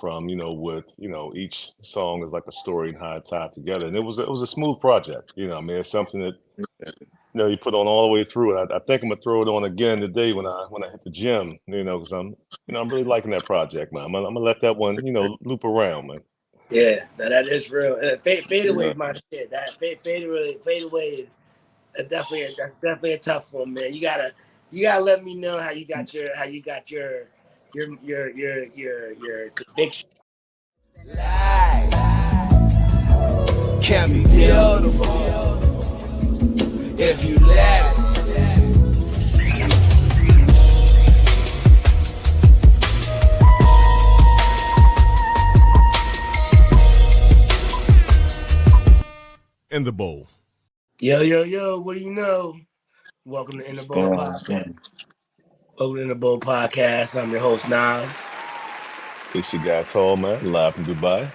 from, with, each song is like a story and how it tied together. And it was a smooth project. I mean, it's something that, you put on all the way through it. I think I'm gonna throw it on again today when I hit the gym, because I'm really liking that project, man. I'm gonna let that one, loop around, man. Yeah, that is real. Fade away is my shit. That fade away is that's definitely a tough one, man. You gotta let me know how you got your conviction. Life can be beautiful if you let it. In the bowl. Yo, what do you know? Welcome to In the Bowl Podcast. Welcome to In the Bowl Podcast. I'm your host, Nas. It's your guy, Tall Man, live from Dubai.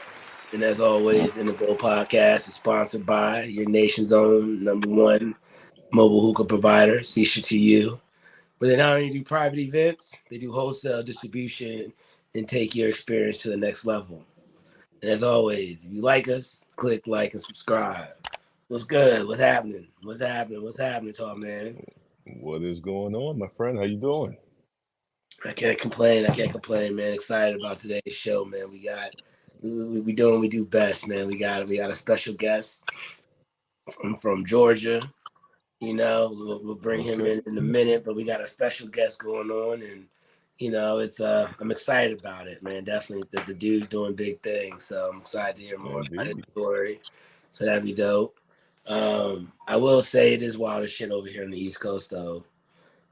And as always, In the Bowl Podcast is sponsored by your nation's own #1 mobile hookah provider, Sisha to You. Where they not only do private events, they do wholesale distribution and take your experience to the next level. And as always, if you like us, click like and subscribe. What's good? What's happening? What's happening, Tall Man? What is going on, my friend? How you doing? I can't complain, man. Excited about today's show, man. We doing what we do best, man. We got a special guest from Georgia. We'll bring him in a minute, but we got a special guest going on, and it's I'm excited about it, man. Definitely, the dude's doing big things, so I'm excited to hear more about his story. So that'd be dope. I will say it is wild as shit over here on the East Coast, though.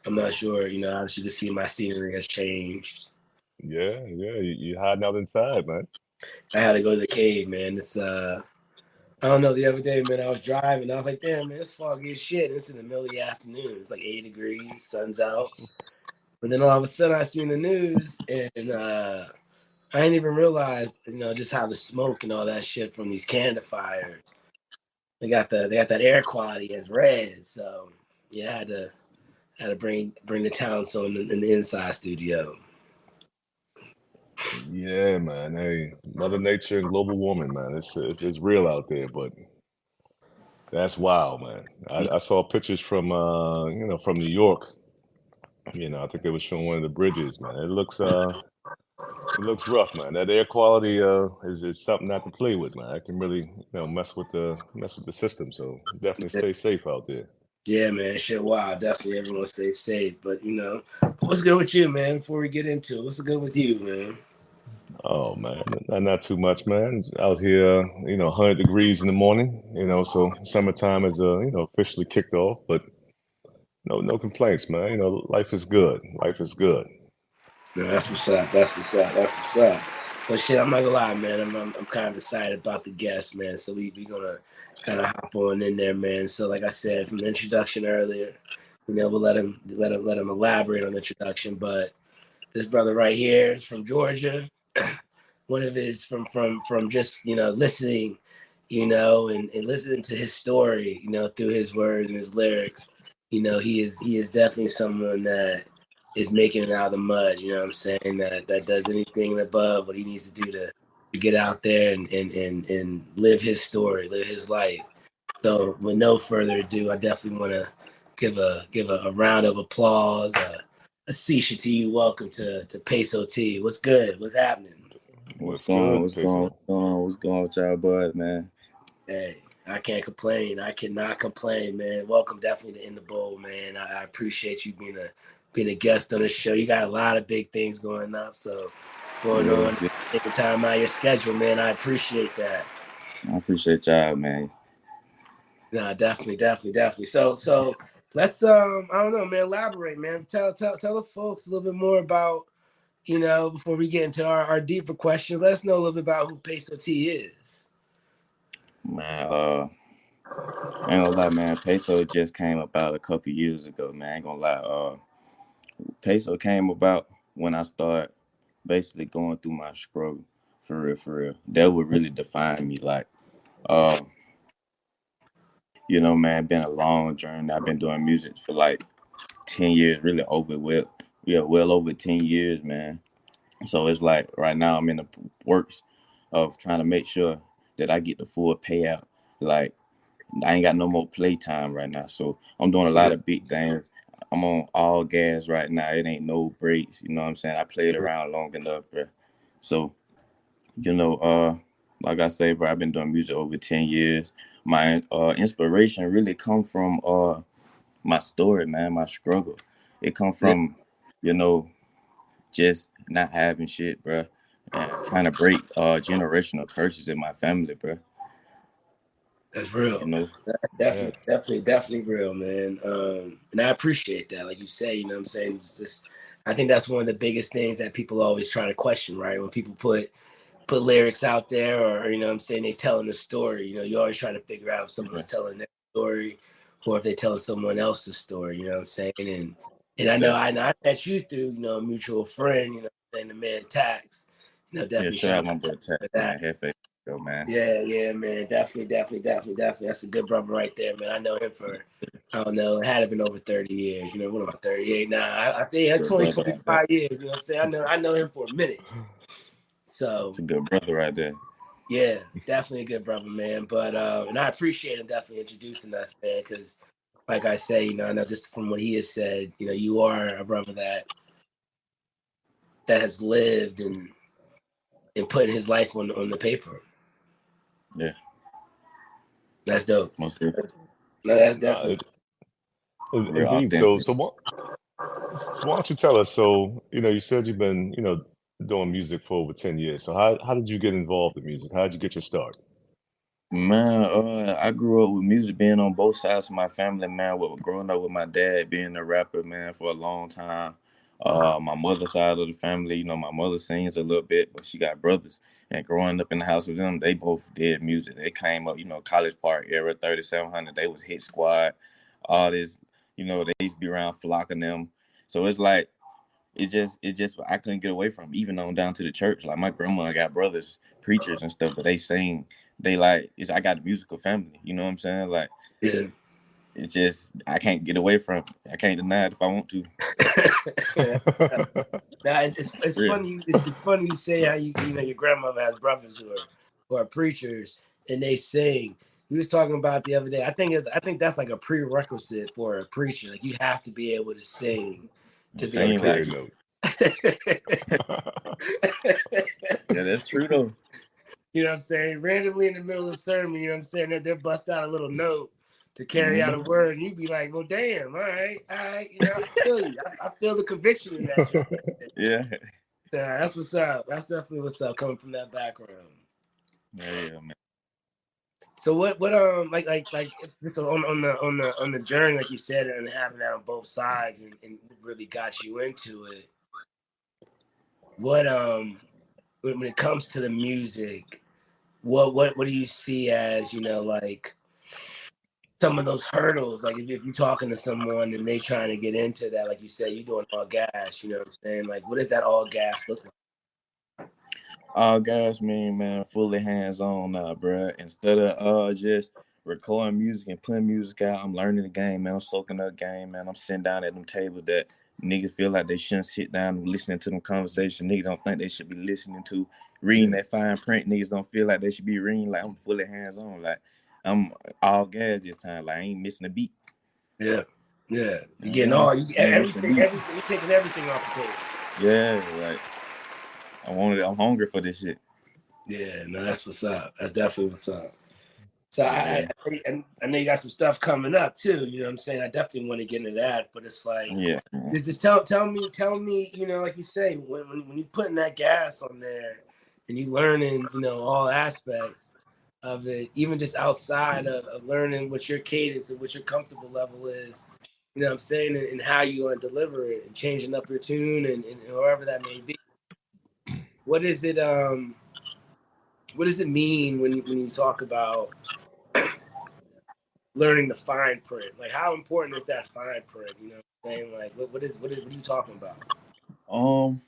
I'm not sure, as you can see, my scenery has changed. Yeah, you hiding out inside, man. I had to go to the cave, man. It's I don't know. The other day, man, I was driving. I was like, "Damn, man, it's foggy as shit." And it's in the middle of the afternoon. It's like 80 degrees, sun's out. But then all of a sudden, I seen the news, and I didn't even realize, just how the smoke and all that shit from these Canada fires. They got that air quality as red. So yeah, I had to bring the town so in the inside studio. Yeah, man. Hey, Mother Nature and global warming, man. It's real out there, but that's wild, man. I saw pictures from New York. I think they were showing one of the bridges, man. It looks rough, man. That air quality is something not to play with, man. It can really, mess with the system. So definitely stay safe out there. Yeah, man, shit, wow, definitely everyone stay safe. But what's good with you, man? Before we get into it, what's good with you, man? Oh man, not too much, man. It's out here, 100 degrees in the morning. So summertime is officially kicked off, but no complaints, man. Life is good. Life is good. No, that's what's up. That's what's up. That's what's up. But shit, I'm not gonna lie, man. I'm kind of excited about the guest, man. So we gonna kind of hop on in there, man. So like I said from the introduction earlier, we'll let him elaborate on the introduction. But this brother right here is from Georgia. One of his from just listening, and listening to his story, through his words and his lyrics. He is definitely someone that is making it out of the mud. You know what I'm saying? That does anything above what he needs to do to get out there and live his story, live his life. So with no further ado, I definitely want to give a round of applause. A Sisha to you. Welcome to Peso T. What's good? What's happening? What's going What's going with y'all, bud, man? Hey, I can't complain. I cannot complain, man. Welcome definitely to In the Bowl, man. I appreciate you being a guest on the show. You got a lot of big things going up, so taking time out of your schedule, man. I appreciate that. I appreciate y'all, man. No, definitely. So let's I don't know, man. Elaborate, man. Tell the folks a little bit more about, before we get into our deeper question. Let us know a little bit about who Peso T is. Man, I ain't gonna lie, man. Peso just came about a couple years ago, man. I ain't gonna lie. Peso came about when I started basically going through my struggle. For real. That would really define me. Like, man, been a long journey. I've been doing music for like 10 years, really well over 10 years, man. So it's like right now I'm in the works of trying to make sure that I get the full payout. Like I ain't got no more playtime right now, so I'm doing a Yeah. lot of big things. I'm on all gas right now. It ain't no breaks. You know what I'm saying? I played around long enough, bro. So you know, like I say, bro, I've been doing music over 10 years. My inspiration really come from my story, man, my struggle. It come Yeah. from, you know, just not having shit, bro, and trying to break generational curses in my family, bro. That's You real. know, That's Yeah. definitely real, man. And I appreciate that. Like you say, you know what I'm saying? It's just, I think that's one of the biggest things that people always try to question, right? When people put lyrics out there, or you know what I'm saying, they telling a story. You know, you're always trying to figure out if yeah, someone's telling their story or if they're telling someone else's story, you know what I'm saying? And I know yeah, I met you through, you know, a mutual friend, you know what I'm saying, the man Tax. You know, yeah. definitely Shout shout out my boy out Tap, for that. man. Hefe, yo, man. Yeah, man. Definitely. That's a good brother right there, man. I know him for, I don't know, it had to been over 30 years. You know, what am I, 38 now? I say yeah, Good 20, brother right there. 25 years. You know what I'm saying? I know him for a minute. It's So a good brother right there. yeah, definitely a good brother, man. But and I appreciate him definitely introducing us, man, because like I say, you know, I know just from what he has said, you know, you are a brother that has lived and put his life on the paper. Yeah, That's dope. most definitely. No, that's Nah, definitely Real indeed. So, authentic. so why don't you tell us? So, you said you've been, doing music for over 10 years. So, how did you get involved in music? How did you get your start? Man, I grew up with music being on both sides of my family, man. With growing up with my dad being a rapper, man, for a long time. My mother's side of the family, my mother sings a little bit, but she got brothers. And growing up in the house with them, they both did music. They came up, College Park era, 3700. They was Hit Squad, all this. They used to be around flocking them. So it's like it just I couldn't get away from it, even on down to the church. Like my grandma got brothers, preachers and stuff, but they sing. They like it's I got a musical family. You know what I'm saying? Like yeah. it just I can't get away from it. I can't deny it if I want to. Yeah. Now it's Real. funny. It's funny you say how you know your grandmother has brothers who are preachers and they sing. We was talking about the other day. I think that's like a prerequisite for a preacher. Like you have to be able to sing to be a Sing Okay, like preacher. no. yeah, that's true though. You know what I'm saying? Randomly in the middle of the sermon, you know what I'm saying? They'll bust out a little note to carry out a Mm-hmm. word, and you'd be like, well, damn, all right. You know, I feel you. I feel the conviction in that. Yeah. Yeah, that's what's up. That's definitely what's up coming from that background. Yeah, man. So what like this on the journey, like you said, and having that on both sides and really got you into it. What when it comes to the music, what do you see as, you know, like some of those hurdles? Like if you're talking to someone and they trying to get into that, like you said, you're doing all gas, you know what I'm saying? Like what does that all gas look like? All guys mean, man, fully hands on now, bruh. Instead of just recording music and putting music out, I'm learning the game, man. I'm soaking up game, man. I'm sitting down at them tables that niggas feel like they shouldn't sit down and listening to them conversation. Niggas don't think they should be listening to. Reading Yeah, that fine print, niggas don't feel like they should be reading. Like I'm fully hands on. Like I'm all gas this time. Like I ain't missing a beat. yeah, yeah. You're getting Uh-huh. all you I ain't missing a beat. everything. You're taking everything off the table. Yeah, like I wanted. I'm hungry for this shit. Yeah, no, that's what's up. That's definitely what's up. So Yeah, I know you got some stuff coming up too. You know what I'm saying? I definitely want to get into that, but it's like yeah. just tell me, you know, like you say, when you putting that gas on there and you learning, you know, all aspects of it, even just outside of learning what your cadence and what your comfortable level is, you know what I'm saying, and how you want to deliver it and changing up your tune and however that may be. What is it what does it mean when you talk about learning the fine print? Like how important is that fine print? You know what I'm saying? Like what are you talking about? Um,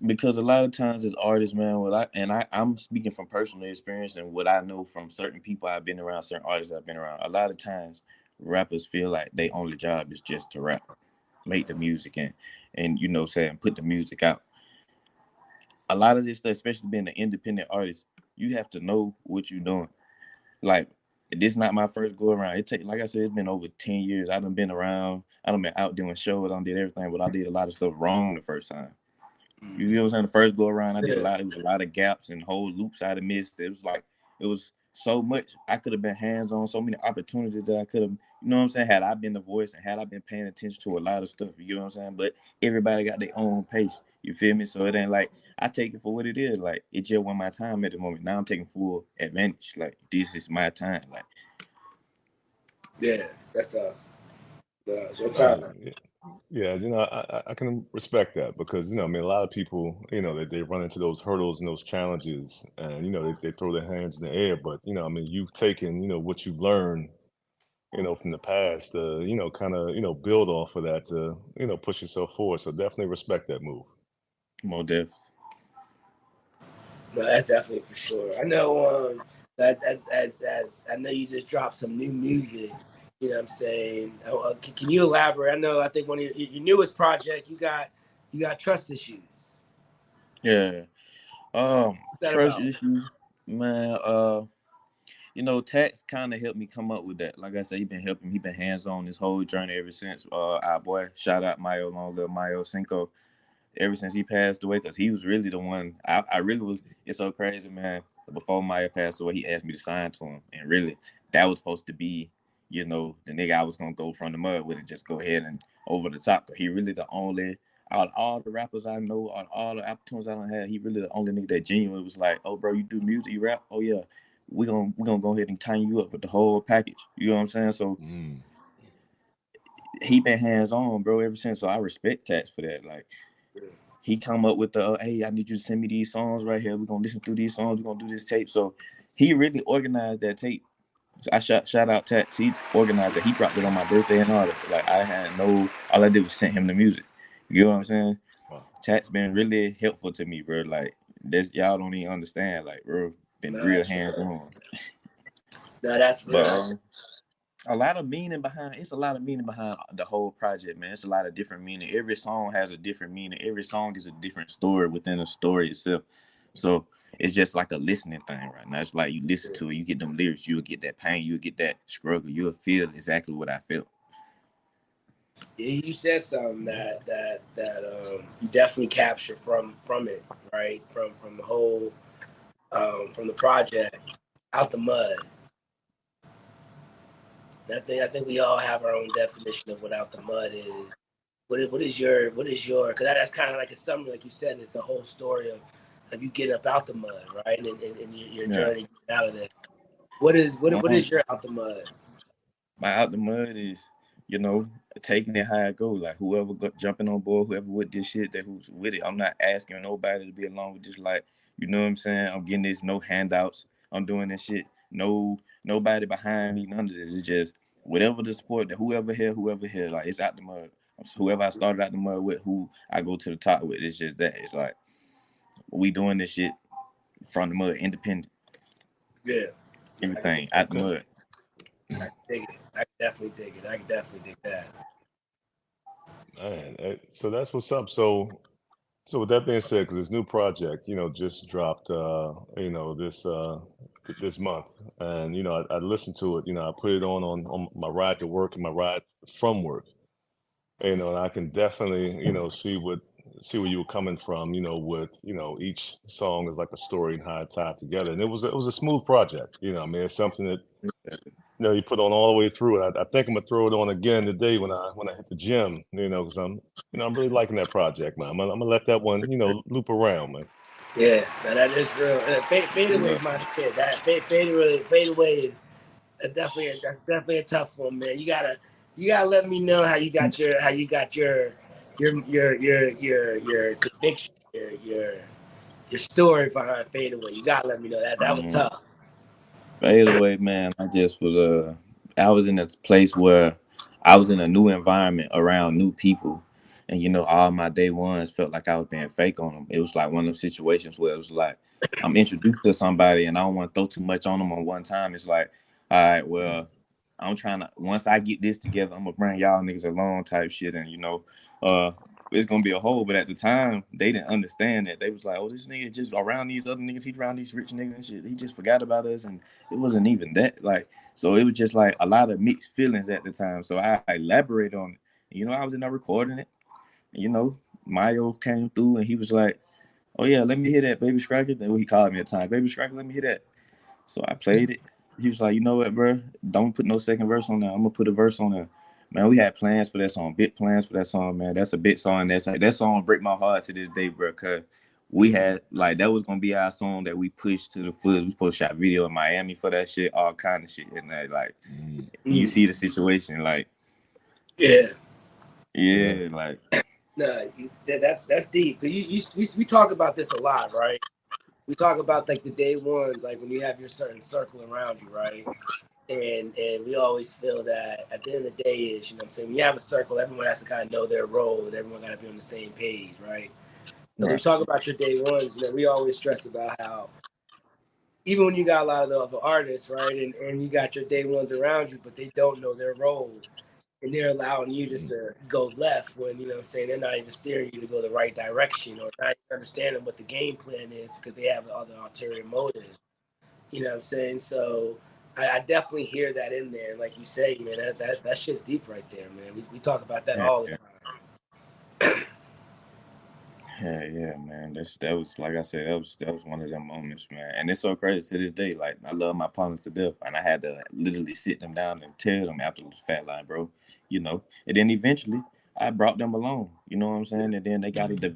because a lot of times as artists, man, I'm speaking from personal experience and what I know from certain people I've been around, certain artists I've been around. A lot of times, rappers feel like their only job is just to rap, make the music and saying put the music out. a lot of this stuff, especially being an independent artist, you have to know what you're doing. Like, this not my first go around. It take, like I said, it's been over 10 years. I done been around. I done been out doing shows. I done did everything, but I did a lot of stuff wrong the first time. You know what I'm saying? The first go around, I did a lot. It was a lot of gaps and whole loops I had missed. It was like, it was so much. I could have been hands on, so many opportunities that I could have, you know what I'm saying? Had I been the voice and had I been paying attention to a lot of stuff, you know what I'm saying? But everybody got their own pace. You feel me? So it ain't like I take it for what it is. Like, it just wasn't my time at the moment. Now I'm taking full advantage. Like, this is my time. Like, Yeah, that's tough. It's your Right. time. Yeah, I can respect that because, I mean, a lot of people, they run into those hurdles and those challenges and, they throw their hands in the air. But, I mean, you've taken, what you've learned, from the past to, kind of, build off of that to, push yourself forward. So definitely respect that move. more depth. No, that's definitely for sure. I know. As I know, you just dropped some new music. You know what I'm saying? Can you elaborate? I know. I think one of your newest project, you got trust issues. Yeah. What's that Trust about? issue, man. Tax kind of helped me come up with that. Like I said, he been helping. He been hands on this whole journey ever since. Our boy, shout out Mayo, long little Mayo Cinco. Ever since he passed away, because he was really the one. I really was. It's so crazy, man. Before Maya passed away, he asked me to sign to him, and really, that was supposed to be, the nigga I was gonna go from the mud with and just go ahead and over the top. Cause he really the only out of all the rappers I know, out of all the opportunities I don't have, he really the only nigga that genuinely was like, oh, bro, you do music, you rap, oh yeah, we gonna go ahead and tighten you up with the whole package. You know what I'm saying? So he been hands on, bro, ever since. So I respect Tax for that. Like, he come up with the, hey, I need you to send me these songs right here. We're gonna listen through these songs. We're gonna do this tape. So he really organized that tape. So I shout out Tax. He organized it. He dropped it on my birthday and all that. Like, all I did was send him the music. You know what I'm saying? Wow. Tax been really helpful to me, bro. Like, this, y'all don't even understand. Like, bro, been real hands on. No, that's real. But it's a lot of meaning behind the whole project, man. It's a lot of different meaning. Every song has a different meaning. Every song is a different story within a story itself. So it's just like a listening thing right now. It's like you listen to it, you get them lyrics, you'll get that pain, you'll get that struggle, you'll feel exactly what I felt. Yeah, you said something that you definitely capture from it, right? From the whole from the project, Out the Mud. And I think we all have our own definition of what Out the Mud is. What is your because that's kind of like a summary, like you said. It's a whole story of you getting up out the mud, right? And your journey out of there. What is your Out the Mud? My Out the Mud is, taking it how it goes. Like, whoever jumping on board, whoever with this shit, that who's with it. I'm not asking nobody to be along with this. Like, you know what I'm saying? I'm getting this, no handouts. I'm doing this shit. No, nobody behind me. None of this. It's just whatever the support that whoever here. Like, it's Out the Mud. Whoever I started Out the Mud with, who I go to the top with. It's just that. It's like, we doing this shit from the mud, independent. Yeah. Everything out the mud. I can dig it. I can definitely dig it. I can definitely dig that. Man, so that's what's up. So with that being said, because this new project, just dropped, this month, and I listened to it. I put it on my ride to work and my ride from work. And I can definitely, see where you were coming from. With each song is like a story and how it tied together, and it was a smooth project. I mean, it's something that you put on all the way through. And I think I'm gonna throw it on again today when I hit the gym. Because I'm really liking that project, man. I'm gonna let that one loop around, man. Yeah, that is real. Fade away is my shit. That fade away is that's definitely a tough one, man. You gotta let me know how you got your conviction, your story behind fade away. You gotta let me know that was tough. Fade away, man. I was in a place where I was in a new environment around new people. And all my day ones felt like I was being fake on them. It was like one of those situations where it was like, I'm introduced to somebody and I don't want to throw too much on them on one time. It's like, all right, well, I'm trying to, once I get this together, I'm gonna bring y'all niggas along type shit. And it's gonna be a hole. But at the time, they didn't understand that. They was like, "Oh, this nigga just around these other niggas. He's around these rich niggas and shit. He just forgot about us." And it wasn't even that. Like, so it was just like a lot of mixed feelings at the time. So I elaborate on it. You know, I was in there recording it. And, you know, Mayo came through and he was like, "Oh yeah, let me hear that, Baby Scracker." That's what he called me at the time, "Baby Scracker, let me hear that." So I played it. He was like, "You know what, bro? Don't put no second verse on there. I'm gonna put a verse on there." Man, we had plans for that song, big plans for that song, man. That's a big song. That's like that song break my heart to this day, bro. Cause we had like that was gonna be our song that we pushed to the foot. We supposed to shot video in Miami for that shit, all kind of shit. And like you see the situation, like Yeah. like No, that's deep. We talk about this a lot, right? We talk about like the day ones, like when you have your certain circle around you, right? And we always feel that at the end of the day is, you know what I'm saying, when you have a circle, everyone has to kind of know their role and everyone got to be on the same page, right? So we right. talk about your day ones, you know, we always stress about how even when you got a lot of the other artists, right, and you got your day ones around you, but they don't know their role and they're allowing you just to go left when, you know what I'm saying, they're not even steering you to go the right direction or not even understanding what the game plan is because they have other ulterior motives. You know what I'm saying? So I definitely hear that in there. Like you say, man, that shit's deep right there, man. We talk about that Yeah, all the yeah. time. Yeah, man. That was like I said, that was one of them moments, man. And it's so crazy to this day. Like I love my partners to death, and I had to literally sit them down and tell them after the fat line, bro. You know, and then eventually I brought them along. You know what I'm saying? And then they got to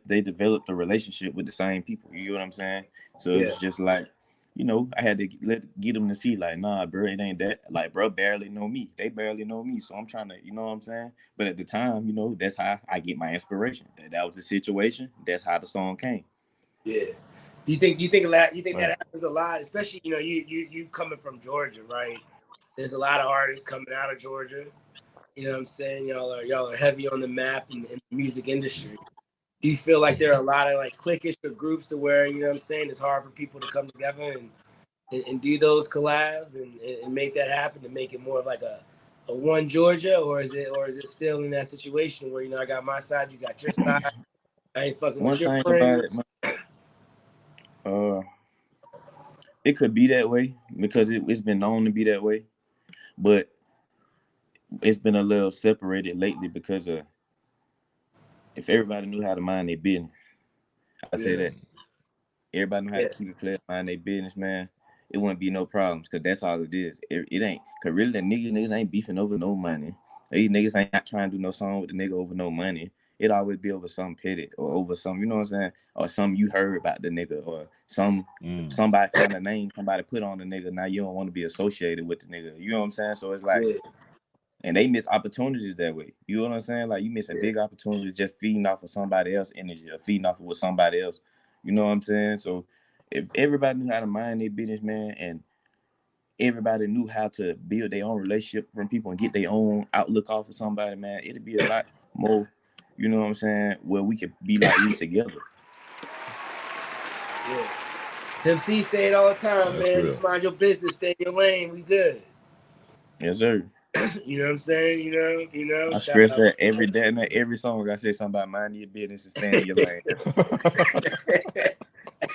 they developed a relationship with the same people. You know what I'm saying? So it Yeah, was just like, you know, I had to get them to see like, nah, bro, it ain't that. Like, bro, barely know me. They barely know me. So I'm trying to, you know what I'm saying? But at the time, you know, that's how I get my inspiration. That was the situation. That's how the song came. yeah. You think a lot? You think Right. that happens a lot, especially you coming from Georgia, right? There's a lot of artists coming out of Georgia. You know what I'm saying? Y'all are heavy on the map in the music industry. Do you feel like there are a lot of like cliquish or groups to where, you know what I'm saying, it's hard for people to come together and do those collabs and make that happen to make it more of like a one Georgia, or is it still in that situation where, you know, I got my side, you got your side, I ain't fucking One with your thing about it, friends. uh, it could be that way because it's been known to be that way, but it's been a little separated lately because if everybody knew how to mind their business, I say Yeah, that everybody know how to yeah, keep it clear, mind their business, man. It wouldn't be no problems because that's all it is. It ain't because really the niggas ain't beefing over no money. These niggas ain't not trying to do no song with the nigga over no money. It always be over some petty or over some, you know what I'm saying, or some you heard about the nigga or somebody found a name somebody put on the nigga. Now you don't want to be associated with the nigga. You know what I'm saying? So it's like, yeah, and they miss opportunities that way. You know what I'm saying? Like you miss a yeah, big opportunity just feeding off of somebody else's energy or feeding off of what somebody else. You know what I'm saying? So if everybody knew how to mind their business, man, and everybody knew how to build their own relationship from people and get their own outlook off of somebody, man, it'd be a lot more. You know what I'm saying? Where we could be like we together. yeah. Pimp C say it all the time, That's man. real. Just mind your business, stay in your lane, we good. Yes, sir. You know what I'm saying? I Shout stress out. that every day and every song. I say something about mind your business and stay in your lane.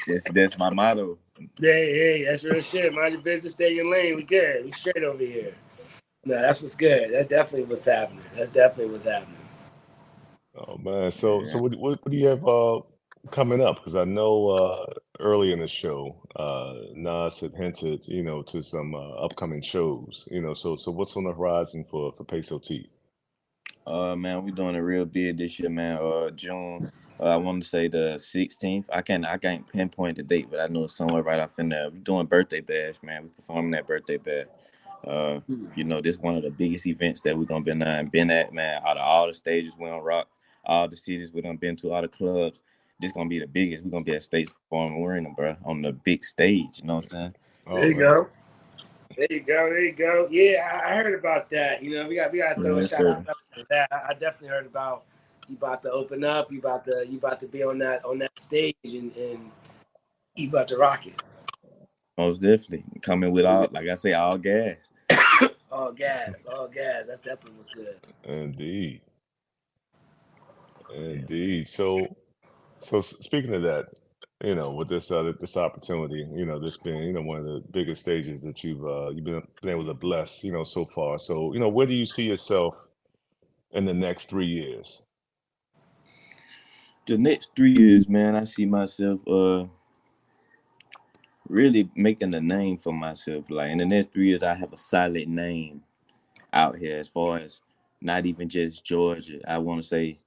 That's my motto. Hey, that's real shit. Mind your business, stay in your lane. We good. We straight over here. No, that's what's good. That's definitely what's happening. That's definitely what's happening. Oh man, so Yeah. what do you have coming up? Because I know early in the show, Nas had hinted, you know, to some upcoming shows. You know, so what's on the horizon for Peso T? Man, we doing it real big this year, man. June. I want to say the 16th. I can't pinpoint the date, but I know it's somewhere right off in there. We're doing birthday bash, man. We performing that birthday bash. Uh, you know, this one of the biggest events that we're gonna been at, man. Out of all the stages we on rock, all the cities we done been to, all the clubs. This gonna be the biggest. We're gonna be at State Farm Arena, bro, on the big stage. You know what I'm saying? There Oh you man, go. There you go. There you go. Yeah, I heard about that. You know, we got to throw a Yes, shout sir. out to that. I definitely heard about you about to open up. You about to be on that stage and you about to rock it. Most definitely coming with all, like I say, all gas. All gas, all gas. That's definitely what's good. indeed. Indeed. Speaking of that, with this opportunity, this being one of the biggest stages that you've been able to bless, so far. So, where do you see yourself in the next 3 years? The next 3 years, man, I see myself really making a name for myself. Like in the next 3 years, I have a solid name out here as far as not even just Georgia. I want to say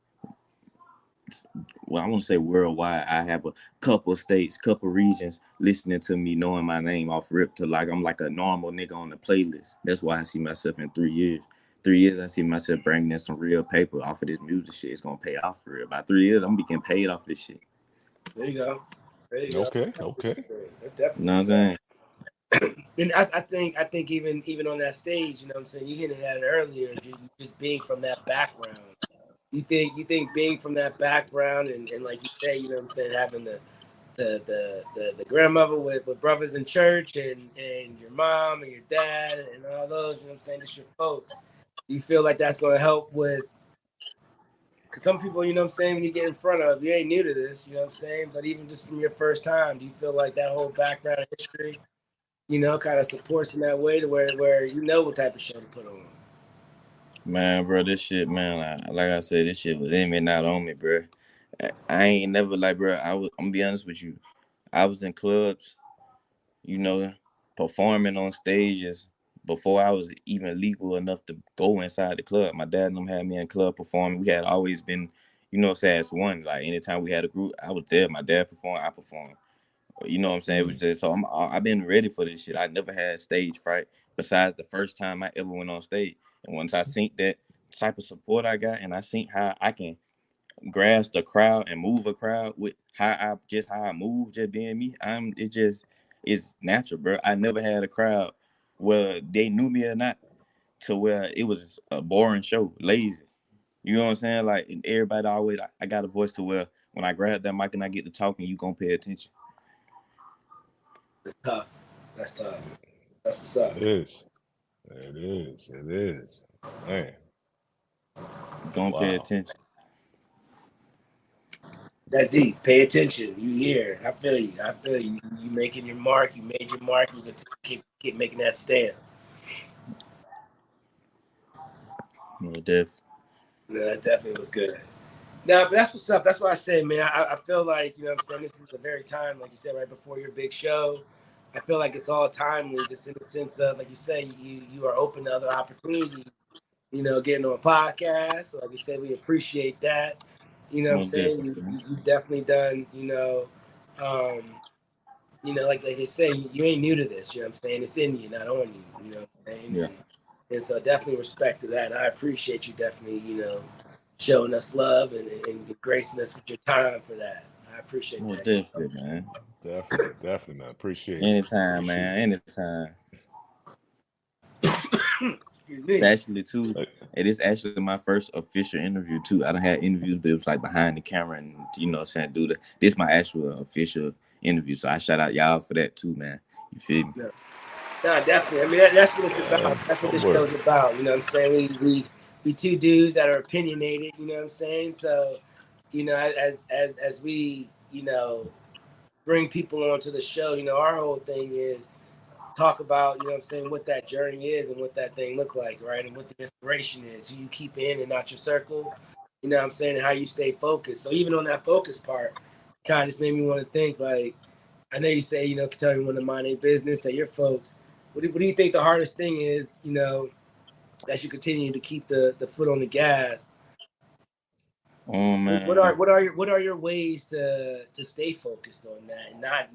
worldwide. I have a couple states, couple regions listening to me, knowing my name off rip to like I'm like a normal nigga on the playlist. That's why I see myself in 3 years. 3 years, I see myself bringing in some real paper off of this music shit. It's gonna pay off for real. By 3 years, I'm gonna be getting paid off this shit. There you go. There you go. Okay, okay. That's You know what definitely I'm sad. saying? And I think even on that stage, you know what I'm saying, you hinted at it earlier, just being from that background. You think being from that background and like you say, you know what I'm saying, having the grandmother with brothers in church and your mom and your dad and all those, you know what I'm saying, just your folks. You feel like that's gonna help with because some people, you know what I'm saying, when you get in front of, you ain't new to this, you know what I'm saying, but even just from your first time, do you feel like that whole background and history, kind of supports in that way to where you know what type of show to put on? Man, bro, this shit, man, like I said, this shit was in me, not on me, bro. I ain't never like, bro. I'm gonna be honest with you. I was in clubs, you know, performing on stages before I was even legal enough to go inside the club. My dad and them had me in club performing. We had always been, say as one. Like anytime we had a group, I was there. My dad performed, I performed. You know what I'm saying? It was just so I've been ready for this shit. I never had stage fright besides the first time I ever went on stage. And once I seen that type of support I got, and I seen how I can grasp the crowd and move a crowd with how I move, just being me. It's natural, bro. I never had a crowd where they knew me or not to where it was a boring show, lazy. You know what I'm saying? Like and everybody always, I got a voice to where when I grab that mic and I get to talking, you gonna pay attention. It's tough. That's tough. That's what's up. It is. It is. It is. Man, You gonna pay wow. attention. That's deep. Pay attention. You hear. I feel you. I feel you. You making your mark. You made your mark. You can keep making that stand. No def. Yeah, that's definitely what's good. No, but that's what's up. That's what I say, man. I feel like, you know what I'm saying, this is the very time, like you said, right before your big show. I feel like it's all timely, just in the sense of, like you say, you are open to other opportunities, getting on a podcast. So like you said, we appreciate that. You know what I'm No def. saying? You definitely done, like they say, you ain't new to this, you know what I'm saying? It's in you, not on you, you know what I'm saying? Yeah. And so definitely respect to that. And I appreciate you definitely, showing us love and gracing us with your time for that. I appreciate No that. definitely, man. Definitely, definitely, man. Appreciate it. Anytime, Appreciate man. it. Anytime. Excuse It's me. actually too. It is actually my first official interview too. I don't have interviews, but it was like behind the camera and what I'm saying, this my actual official interview. So I shout out y'all for that too, man. You feel me? No, no, definitely. I mean, that's what it's about. That's what No this show's worries. about. You know what I'm saying? We two dudes that are opinionated. You know what I'm saying? So, as we bring people onto the show, our whole thing is talk about, you know what I'm saying, what that journey is and what that thing look like, right? And what the inspiration is, who you keep in and not your circle, you know what I'm saying, and how you stay focused. So even on that focus part, kind of just made me want to think, like, I know you say, can tell everyone to mind their business, that your folks, what do you think the hardest thing is, as you continue to keep the foot on the gas? Oh What man. are your ways to stay focused on that and not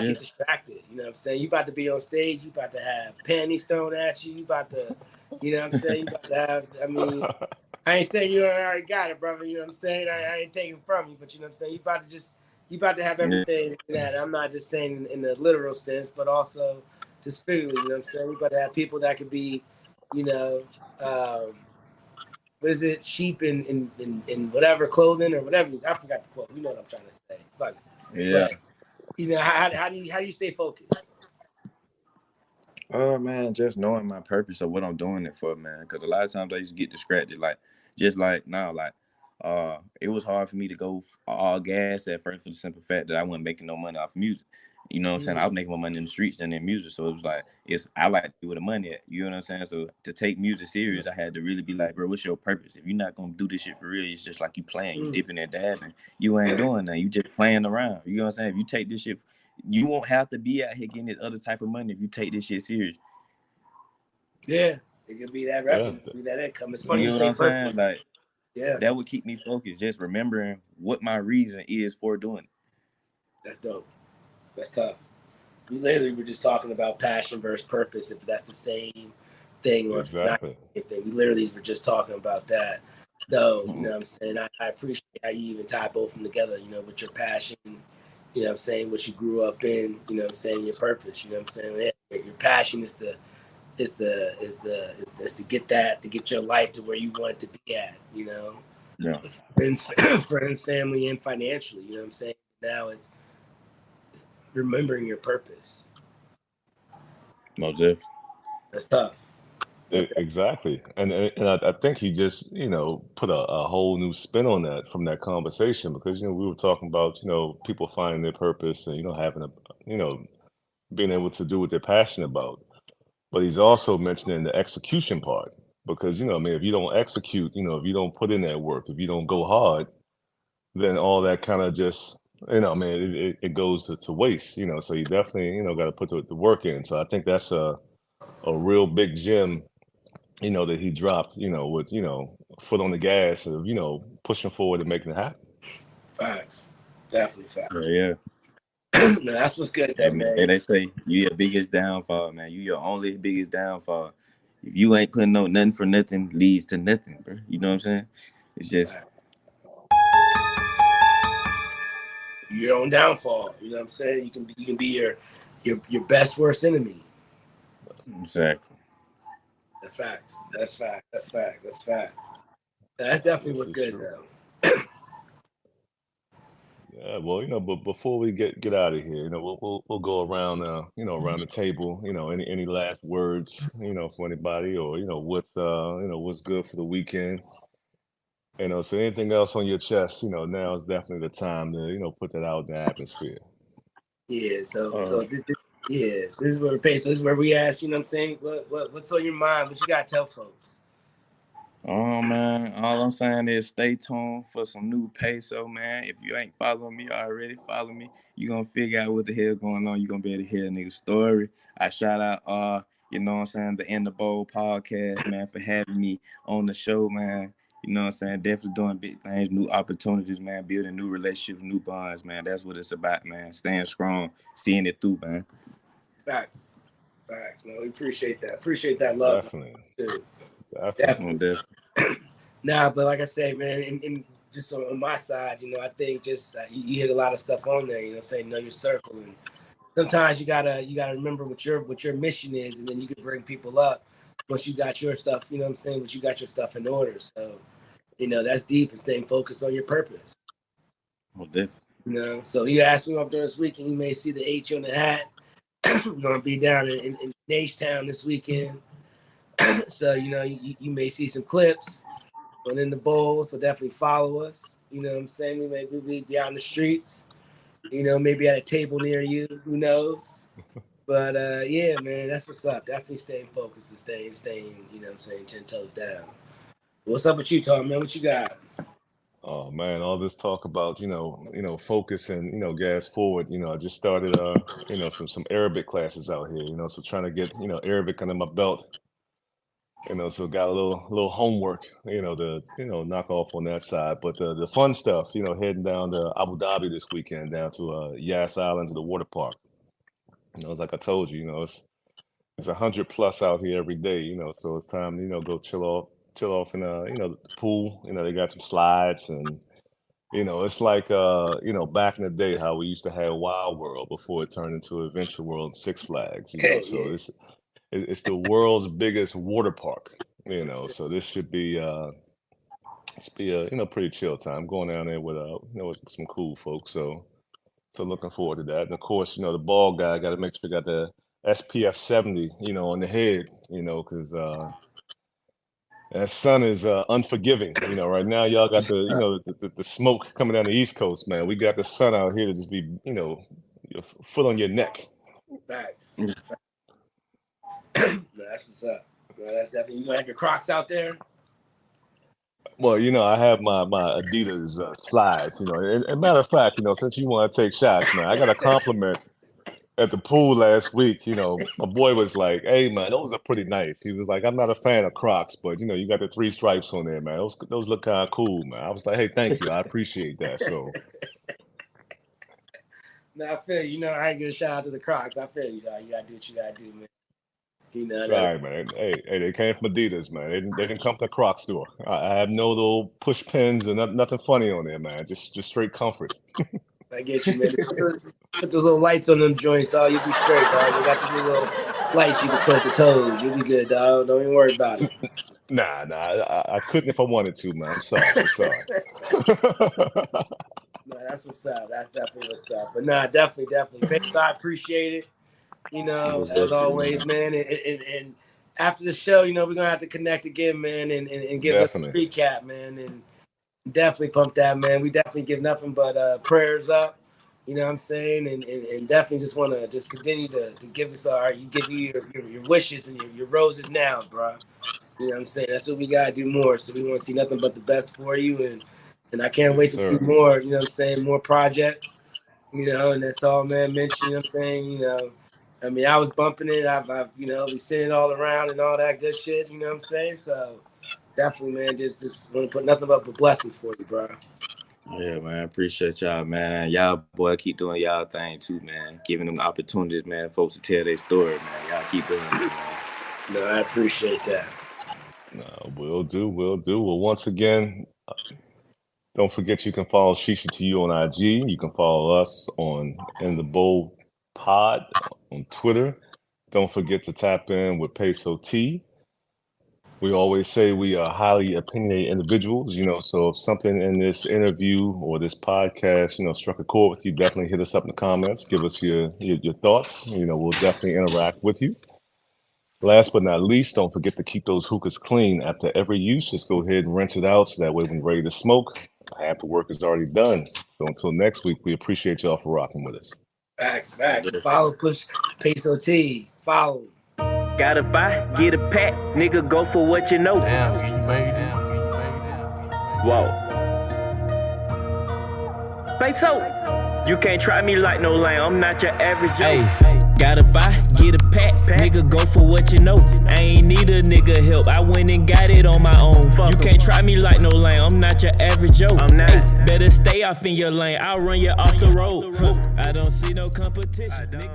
get Just distracted. You know what I'm saying? You about to be on stage, you about to have panties thrown at you, you about to, you know what I'm saying? You about to have, I mean, I ain't saying you already got it, brother. You know what I'm saying? I ain't taking it from you, but you know what I'm saying? You about to have yeah. everything that I'm not just saying in the literal sense, but also just figuratively, you know what I'm saying? You about to have people that could be, you know, um, what is it, sheep in whatever clothing or whatever. I forgot the quote. You know what I'm trying to say. Fuck it. Yeah. But how do you stay focused? Oh man, just knowing my purpose of what I'm doing it for, man. Because a lot of times I used to get distracted. Like Just like now, like it was hard for me to go all gas at first for the simple fact that I wasn't making no money off music. You know what I'm saying? I was making more money in the streets than in music. So it was like, I like to do where the money at. You know what I'm saying? So to take music serious, I had to really be like, bro, what's your purpose? If you're not gonna do this shit for real, it's just like you playing, you dipping and dabbing. You ain't doing that. You just playing around. You know what I'm saying? If you take this shit, you won't have to be out here getting this other type of money if you take this shit serious. Yeah, it could be that revenue, it could be that income. It's funny You you know what say I'm saying? purpose. Like, Yeah, that would keep me focused, just remembering what my reason is for doing it. that's dope. That's tough. We literally were just talking about passion versus purpose, if that's the same thing or if it's not Exactly. the same thing. We literally were just talking about that. So, you know what I'm saying? I appreciate how you even tie both of them together, you know, with your passion, you know what I'm saying, what you grew up in, you know what I'm saying, your purpose, you know what I'm saying? Yeah, your passion is to get that, to get your life to where you want it to be at, you know. Yeah. Friends, family, and financially, you know what I'm saying? Now it's remembering your purpose. Most definitely. That's tough. Exactly. And I think he just, put a whole new spin on that from that conversation because, we were talking about, people finding their purpose and, having being able to do what they're passionate about. But he's also mentioning the execution part because, I mean, if you don't execute, if you don't put in that work, if you don't go hard, then all that kind of just, I mean, it goes to waste, so you definitely, got to put the work in. So I think that's a real big gem, that he dropped, with, foot on the gas of, pushing forward and making it happen. Facts. Definitely facts. Yeah. No, that's what's good Hey, there, man, man. they say you your biggest downfall, man. You your only biggest downfall. If you ain't putting no nothing for nothing leads to nothing, bro. You know what I'm saying? It's just Your own downfall. You know what I'm saying? You can be your best worst enemy. exactly. That's facts. That's fact. That's fact. That's fact. That's definitely This what's is good true. though. Yeah, well, but before we get out of here, we'll go around, around the table, any last words, for anybody, or what's good for the weekend, so anything else on your chest, now is definitely the time to, put that out in the atmosphere. Yeah. So this is where Peso. This is where we ask. You know what I'm saying? What's on your mind? What you got to tell folks? Oh man, all I'm saying is stay tuned for some new Peso, man. If you ain't following me already, follow me. You gonna figure out what the hell going on. You gonna be able to hear a nigga's story. I shout out you know what I'm saying, the In the Bowl podcast, man, for having me on the show, man. You know what I'm saying? Definitely doing big things, new opportunities, man, building new relationships, new bonds, man. That's what it's about, man. Staying strong, seeing it through, man. Facts. No, we appreciate that. Appreciate that love Definitely. too. Definitely. Nah, but like I say, man, and just on my side, I think just you hit a lot of stuff on there. Saying know your circle, and sometimes you gotta remember what your mission is, and then you can bring people up once you got your stuff. You know what I'm saying? Once you got your stuff in order, so that's deep and staying focused on your purpose. Well, definitely. So you asked me up during this weekend, you may see the H on the hat. I'm gonna be down in H-Town this weekend, so you may see some clips on In the Bowl. So definitely follow us. You know what I'm saying? We may be out in the streets. Maybe at a table near you. Who knows? But yeah, man, that's what's up. Definitely staying focused and staying. You know what I'm saying? 10 toes down. What's up with you, Tom? Man, what you got? Oh man, all this talk about focus and gas forward. I just started some Arabic classes out here. So trying to get Arabic under my belt. So got a little homework. To knock off on that side. But the fun stuff. Heading down to Abu Dhabi this weekend, down to Yas Island to the water park. It's like I told you. It's 100+ out here every day. So it's time to go chill off in the pool. They got some slides and. It's like back in the day how we used to have Wild World before it turned into Adventure World and Six Flags. So Yeah. it's the world's biggest water park. So this should be a pretty chill time. Going down there with with some cool folks. So looking forward to that. And of course, the ball guy got to make sure got the SPF 70 on the head. Because That sun is unforgiving. You know, right now y'all got the smoke coming down the East Coast, man. We got the sun out here to just be, your foot on your neck. Facts. No, that's what's up. No, that's definitely. You gonna have your Crocs out there? Well, I have my Adidas slides. And matter of fact, since you want to take shots, man, I got a compliment at the pool last week. My boy was like, "Hey, man, those are pretty nice." He was like, "I'm not a fan of Crocs, but you got the 3 stripes on there, man. Those look kind of cool, man." I was like, "Hey, thank you, I appreciate that." So, I feel you. I ain't gonna shout out to the Crocs. I feel you, dog. You gotta do what you gotta do, man. Sorry, man. Hey, they came from Adidas, man. They didn't come to the Croc store. I have no little push pins and nothing funny on there, man. Just straight comfort. I get you, man. Put those little lights on them joints, dog. You'll be straight, dog. They got the little lights you can put at the toes. You'll be good, dog. Don't even worry about it. Nah, I couldn't if I wanted to, man. I'm sorry. No, that's what's up. That's definitely what's up. But nah, definitely. Thanks, I appreciate it. As always, man. And after the show, we're gonna have to connect again, man, and give us a recap, man. And definitely pump that, man. We definitely give nothing but prayers up. You know what I'm saying? And definitely just want to just continue to give us your wishes and your roses now, bro. You know what I'm saying? That's what we got to do more. So we want to see nothing but the best for you. And I can't wait to see more, you know what I'm saying, more projects, and that's all, man, mention, you know what I'm saying? I mean, I was bumping it. I've we sent it all around and all that good shit, you know what I'm saying? So definitely, man, just want to put nothing but blessings for you, bro. Yeah, man. Appreciate y'all, man. Y'all, boy, keep doing y'all thing, too, man. Giving them opportunities, man, folks to tell their story, man. Y'all keep doing it, man. No, I appreciate that. No, will do. Well, once again, don't forget you can follow Shisha to You on IG. You can follow us on In the Bowl Pod on Twitter. Don't forget to tap in with Peso T. We always say we are highly opinionated individuals, so if something in this interview or this podcast, struck a chord with you, definitely hit us up in the comments. Give us your thoughts. We'll definitely interact with you. Last but not least, don't forget to keep those hookahs clean after every use. Just go ahead and rinse it out so that way when you're ready to smoke, half the work is already done. So until next week, we appreciate y'all for rocking with us. Facts. Follow Push Peso T. Follow. Gotta buy, get a pack, nigga, go for what you know. Damn, get you made down. Whoa. Peso, you can't try me like no lame, I'm not your average Joe. Hey, gotta buy, get a pack, nigga, go for what you know. I ain't need a nigga help, I went and got it on my own. You can't try me like no lame, I'm not your average Joe. I'm not. Hey, better stay off in your lane, I'll run you off the road. I don't see no competition, nigga.